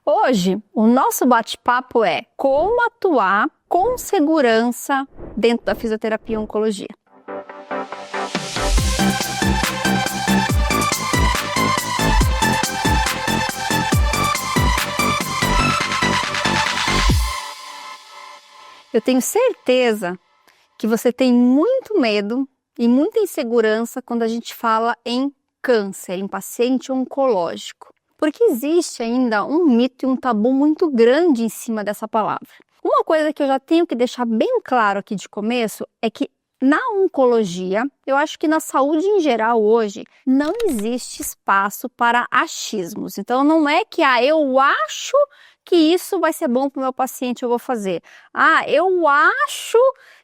Hoje, o nosso bate-papo é como atuar com segurança dentro da fisioterapia e oncologia. Eu tenho certeza que você tem muito medo e muita insegurança quando a gente fala em câncer, em paciente oncológico. Porque existe ainda um mito e um tabu muito grande em cima dessa palavra. Uma coisa que eu já tenho que deixar bem claro aqui de começo é que na oncologia, eu acho que na saúde em geral hoje, não existe espaço para achismos. Então não é que eu acho que isso vai ser bom para o meu paciente, eu vou fazer. Eu acho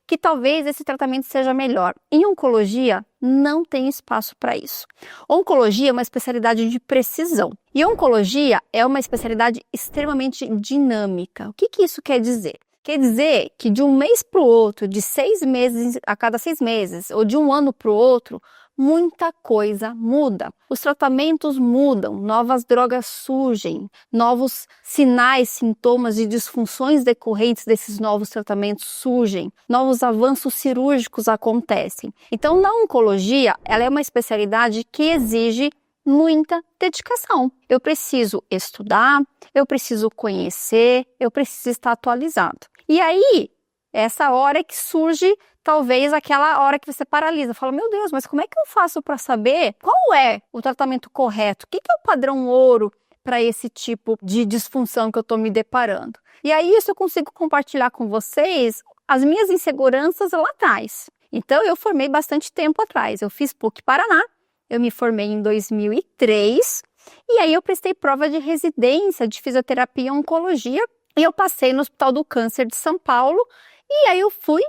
que talvez esse tratamento seja melhor. Em oncologia, não tem espaço para isso. Oncologia é uma especialidade de precisão. E oncologia é uma especialidade extremamente dinâmica. O que isso quer dizer? Quer dizer que de um mês para o outro, de 6 meses a cada 6 meses, ou de um ano para o outro, muita coisa muda. Os tratamentos mudam, novas drogas surgem, novos sinais, sintomas e disfunções decorrentes desses novos tratamentos surgem, novos avanços cirúrgicos acontecem. Então, na oncologia, ela é uma especialidade que exige muita dedicação. Eu preciso estudar, eu preciso conhecer, eu preciso estar atualizado. E aí, essa hora que surge, talvez aquela hora que você paralisa, fala, meu Deus, mas como é que eu faço para saber qual é o tratamento correto? O que é o padrão ouro para esse tipo de disfunção que eu estou me deparando? E aí, isso eu consigo compartilhar com vocês as minhas inseguranças lá atrás. Então, eu formei bastante tempo atrás. Eu fiz PUC Paraná, eu me formei em 2003 e aí eu prestei prova de residência de fisioterapia e oncologia e eu passei no Hospital do Câncer de São Paulo e aí eu fui,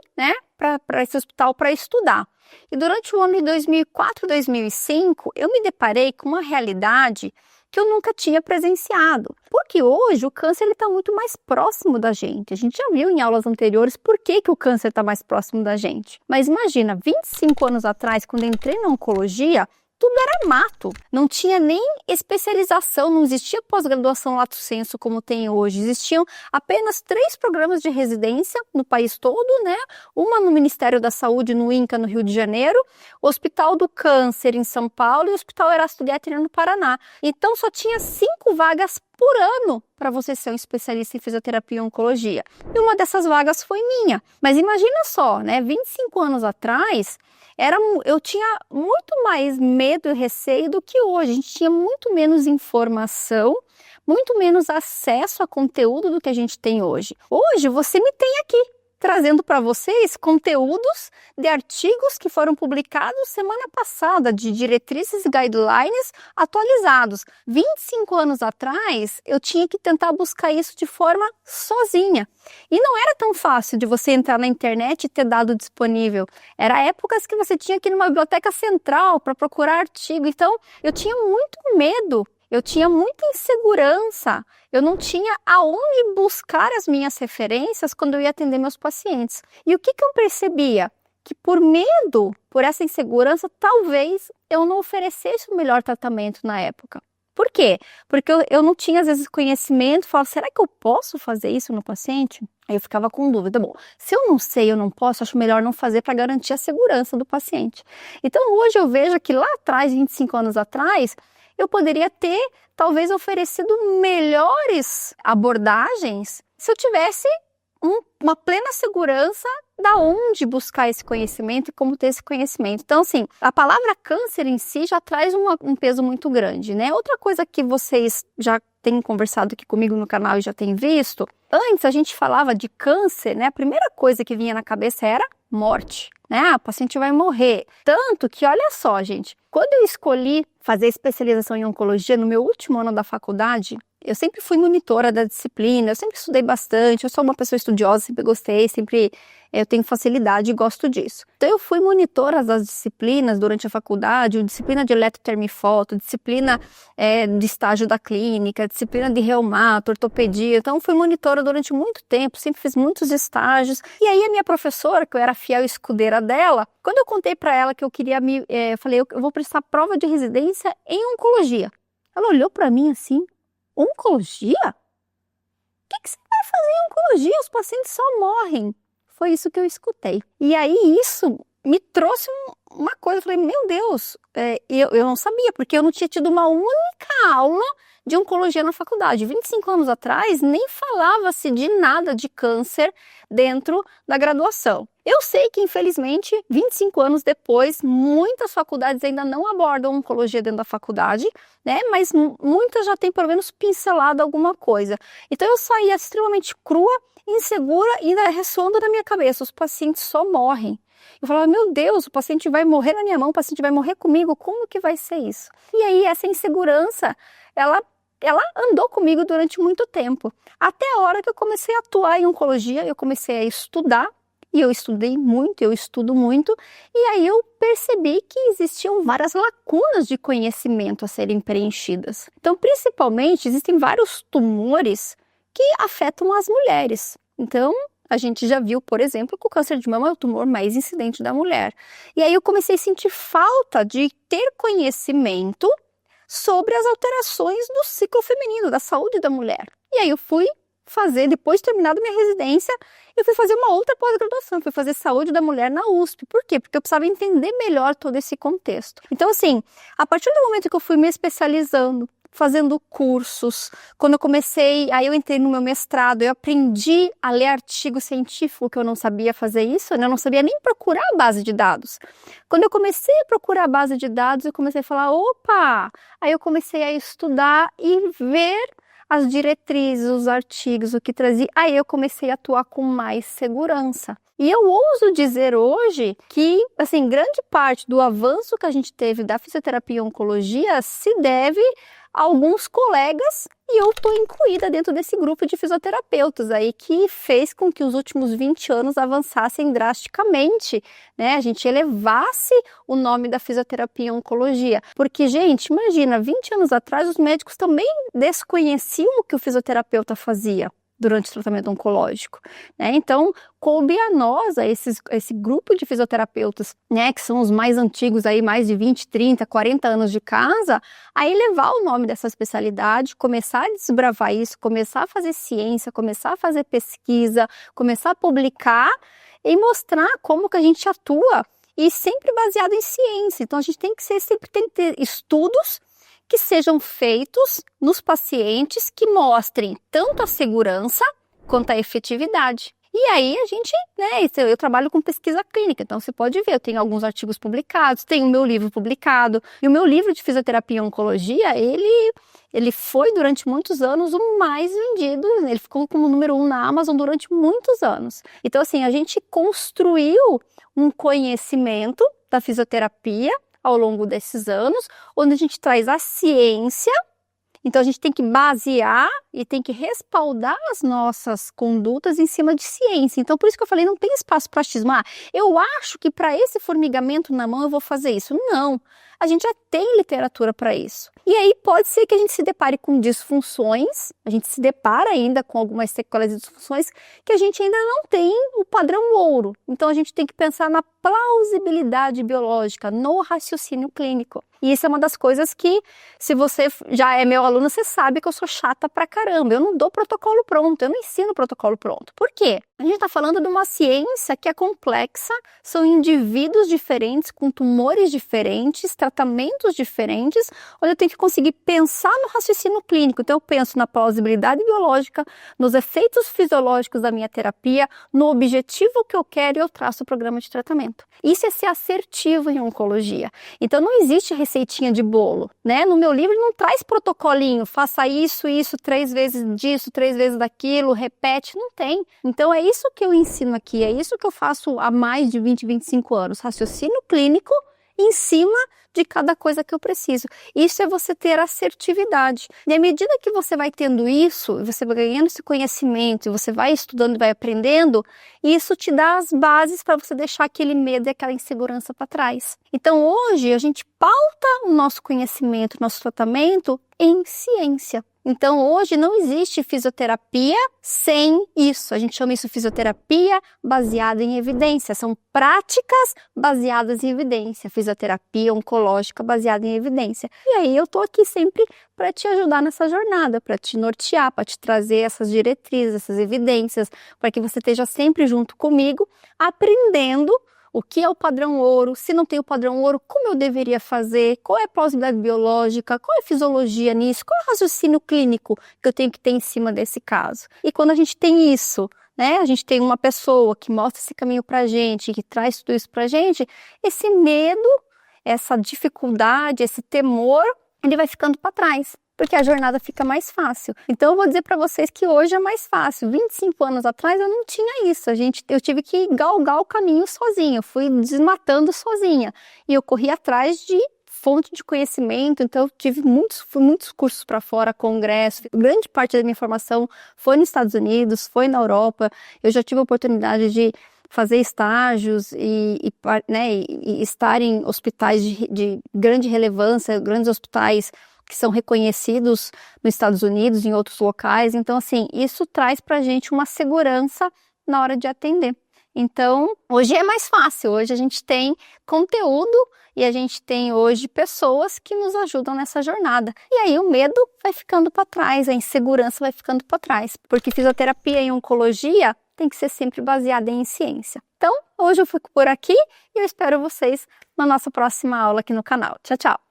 para esse hospital para estudar. E durante o ano de 2004, 2005, eu me deparei com uma realidade que eu nunca tinha presenciado. Porque hoje o câncer está muito mais próximo da gente. A gente já viu em aulas anteriores por que o câncer está mais próximo da gente. Mas imagina, 25 anos atrás, quando eu entrei na oncologia, tudo era mato, não tinha nem especialização, não existia pós-graduação lato sensu como tem hoje. Existiam apenas 3 programas de residência no país todo, Uma no Ministério da Saúde, no INCA, no Rio de Janeiro, o Hospital do Câncer em São Paulo e o Hospital Erasto Guettner no Paraná. Então só tinha 5 vagas por ano para você ser um especialista em fisioterapia e oncologia. E uma dessas vagas foi minha. Mas imagina só, 25 anos atrás, eu tinha muito mais medo e receio do que hoje. A gente tinha muito menos informação, muito menos acesso a conteúdo do que a gente tem hoje. Hoje você me tem aqui, trazendo para vocês conteúdos de artigos que foram publicados semana passada, de diretrizes e guidelines atualizados. 25 anos atrás, eu tinha que tentar buscar isso de forma sozinha. E não era tão fácil de você entrar na internet e ter dado disponível. Era épocas que você tinha que ir numa biblioteca central para procurar artigo. Então, eu tinha muito medo. Eu tinha muita insegurança, eu não tinha aonde buscar as minhas referências quando eu ia atender meus pacientes. E o que eu percebia? Que por medo, por essa insegurança, talvez eu não oferecesse o melhor tratamento na época. Por quê? Porque eu não tinha, às vezes, conhecimento, falava, será que eu posso fazer isso no paciente? Aí eu ficava com dúvida. Bom, se eu não sei, eu não posso, acho melhor não fazer para garantir a segurança do paciente. Então, hoje eu vejo que lá atrás, 25 anos atrás, eu poderia ter, talvez, oferecido melhores abordagens se eu tivesse uma plena segurança da onde buscar esse conhecimento e como ter esse conhecimento. Então, assim, a palavra câncer em si já traz um peso muito grande, Outra coisa que vocês já têm conversado aqui comigo no canal e já têm visto, antes a gente falava de câncer, A primeira coisa que vinha na cabeça era morte, O paciente vai morrer. Tanto que, olha só, gente, quando eu escolhi fazer especialização em oncologia no meu último ano da faculdade, eu sempre fui monitora da disciplina, eu sempre estudei bastante, eu sou uma pessoa estudiosa, sempre gostei, eu tenho facilidade e gosto disso. Então eu fui monitora das disciplinas durante a faculdade, disciplina de eletrotermifoto, disciplina de estágio da clínica, disciplina de reumato, ortopedia, então fui monitora durante muito tempo, sempre fiz muitos estágios. E aí a minha professora, que eu era fiel escudeira dela, quando eu contei para ela que eu queria falei, eu vou prestar prova de residência em oncologia. Ela olhou para mim assim, oncologia? vai fazer em oncologia? Os pacientes só morrem. Foi isso que eu escutei. E aí isso me trouxe uma coisa, eu falei, meu Deus, eu não sabia, porque eu não tinha tido uma única aula de oncologia na faculdade. 25 anos atrás, nem falava-se de nada de câncer dentro da graduação. Eu sei que, infelizmente, 25 anos depois, muitas faculdades ainda não abordam oncologia dentro da faculdade, né? Mas muitas já têm, pelo menos, pincelado alguma coisa. Então, eu saía extremamente crua, insegura e ainda ressoando na minha cabeça, os pacientes só morrem. Eu falava, meu Deus, o paciente vai morrer na minha mão, o paciente vai morrer comigo, como que vai ser isso? E aí, essa insegurança, ela andou comigo durante muito tempo. Até a hora que eu comecei a atuar em oncologia, eu comecei a estudar, e eu estudei muito, eu estudo muito, e aí eu percebi que existiam várias lacunas de conhecimento a serem preenchidas. Então, principalmente, existem vários tumores que afetam as mulheres. Então, a gente já viu, por exemplo, que o câncer de mama é o tumor mais incidente da mulher. E aí eu comecei a sentir falta de ter conhecimento sobre as alterações do ciclo feminino, da saúde da mulher. E aí eu fui fazer, depois de terminado minha residência, eu fui fazer uma outra pós-graduação, fui fazer saúde da mulher na USP. Por quê? Porque eu precisava entender melhor todo esse contexto. Então, assim, a partir do momento que eu fui me especializando, fazendo cursos, quando eu comecei, aí eu entrei no meu mestrado, eu aprendi a ler artigo científico, que eu não sabia fazer isso, né? Eu não sabia nem procurar a base de dados. Quando eu comecei a procurar a base de dados, eu comecei a falar, opa! Aí eu comecei a estudar e ver as diretrizes, os artigos, o que trazia. Aí eu comecei a atuar com mais segurança. E eu ouso dizer hoje que, assim, grande parte do avanço que a gente teve da fisioterapia e oncologia se deve a alguns colegas, e eu estou incluída dentro desse grupo de fisioterapeutas aí que fez com que os últimos 20 anos avançassem drasticamente, né? A gente elevasse o nome da fisioterapia e oncologia. Porque, gente, imagina, 20 anos atrás os médicos também desconheciam o que o fisioterapeuta fazia durante o tratamento oncológico, né? Então, coube a nós, esse grupo de fisioterapeutas, né, que são os mais antigos aí, mais de 20, 30, 40 anos de casa, a elevar o nome dessa especialidade, começar a desbravar isso, começar a fazer ciência, começar a fazer pesquisa, começar a publicar e mostrar como que a gente atua, e sempre baseado em ciência. Então, a gente sempre tem que ter estudos que sejam feitos nos pacientes que mostrem tanto a segurança quanto a efetividade. E aí a gente, né, eu trabalho com pesquisa clínica, então você pode ver, eu tenho alguns artigos publicados, tenho o meu livro publicado, e o meu livro de fisioterapia e oncologia, ele foi durante muitos anos o mais vendido, ele ficou como número 1 na Amazon durante muitos anos. Então assim, a gente construiu um conhecimento da fisioterapia ao longo desses anos, onde a gente traz a ciência. Então, a gente tem que basear e tem que respaldar as nossas condutas em cima de ciência. Então, por isso que eu falei, não tem espaço para achismo. Eu acho que para esse formigamento na mão eu vou fazer isso. Não, a gente já tem literatura para isso. E aí pode ser que a gente se depare com disfunções, a gente se depara ainda com algumas sequelas e disfunções que a gente ainda não tem o padrão ouro. Então, a gente tem que pensar na plausibilidade biológica, no raciocínio clínico. E isso é uma das coisas que, se você já é meu aluno, você sabe que eu sou chata pra caramba. Eu não dou protocolo pronto, eu não ensino protocolo pronto. Por quê? A gente está falando de uma ciência que é complexa, são indivíduos diferentes, com tumores diferentes, tratamentos diferentes, onde eu tenho que conseguir pensar no raciocínio clínico. Então, eu penso na plausibilidade biológica, nos efeitos fisiológicos da minha terapia, no objetivo que eu quero e eu traço o programa de tratamento. Isso é ser assertivo em oncologia. Então, não existe receitinha de bolo, né? No meu livro não traz protocolinho, faça isso, 3 vezes disso, 3 vezes daquilo, repete, não tem. Então, é isso que eu ensino aqui, é isso que eu faço há mais de 20, 25 anos, raciocínio clínico em cima de cada coisa que eu preciso. Isso é você ter assertividade. E à medida que você vai tendo isso, você vai ganhando esse conhecimento, você vai estudando e vai aprendendo, isso te dá as bases para você deixar aquele medo e aquela insegurança para trás. Então hoje a gente pauta o nosso conhecimento, o nosso tratamento em ciência. Então, hoje não existe fisioterapia sem isso. A gente chama isso de fisioterapia baseada em evidência. São práticas baseadas em evidência. Fisioterapia oncológica biológica baseada em evidência. E aí eu tô aqui sempre para te ajudar nessa jornada, para te nortear, para te trazer essas diretrizes, essas evidências, para que você esteja sempre junto comigo, aprendendo o que é o padrão ouro, se não tem o padrão ouro, como eu deveria fazer, qual é a plausibilidade biológica, qual é a fisiologia nisso, qual é o raciocínio clínico que eu tenho que ter em cima desse caso. E quando a gente tem isso, né, a gente tem uma pessoa que mostra esse caminho pra gente, que traz tudo isso pra gente, esse medo, essa dificuldade, esse temor, ele vai ficando para trás, porque a jornada fica mais fácil. Então eu vou dizer para vocês que hoje é mais fácil. 25 anos atrás eu não tinha isso. Eu tive que galgar o caminho sozinha, eu fui desmatando sozinha. E eu corri atrás de fonte de conhecimento, então eu fui muitos cursos para fora, congresso. Grande parte da minha formação foi nos Estados Unidos, foi na Europa. Eu já tive a oportunidade de fazer estágios e estar em hospitais de grande relevância, grandes hospitais que são reconhecidos nos Estados Unidos, em outros locais. Então, assim, isso traz pra gente uma segurança na hora de atender. Então, hoje é mais fácil, hoje a gente tem conteúdo e a gente tem hoje pessoas que nos ajudam nessa jornada. E aí o medo vai ficando para trás, a insegurança vai ficando para trás, porque fisioterapia e oncologia tem que ser sempre baseada em ciência. Então, hoje eu fico por aqui e eu espero vocês na nossa próxima aula aqui no canal. Tchau, tchau!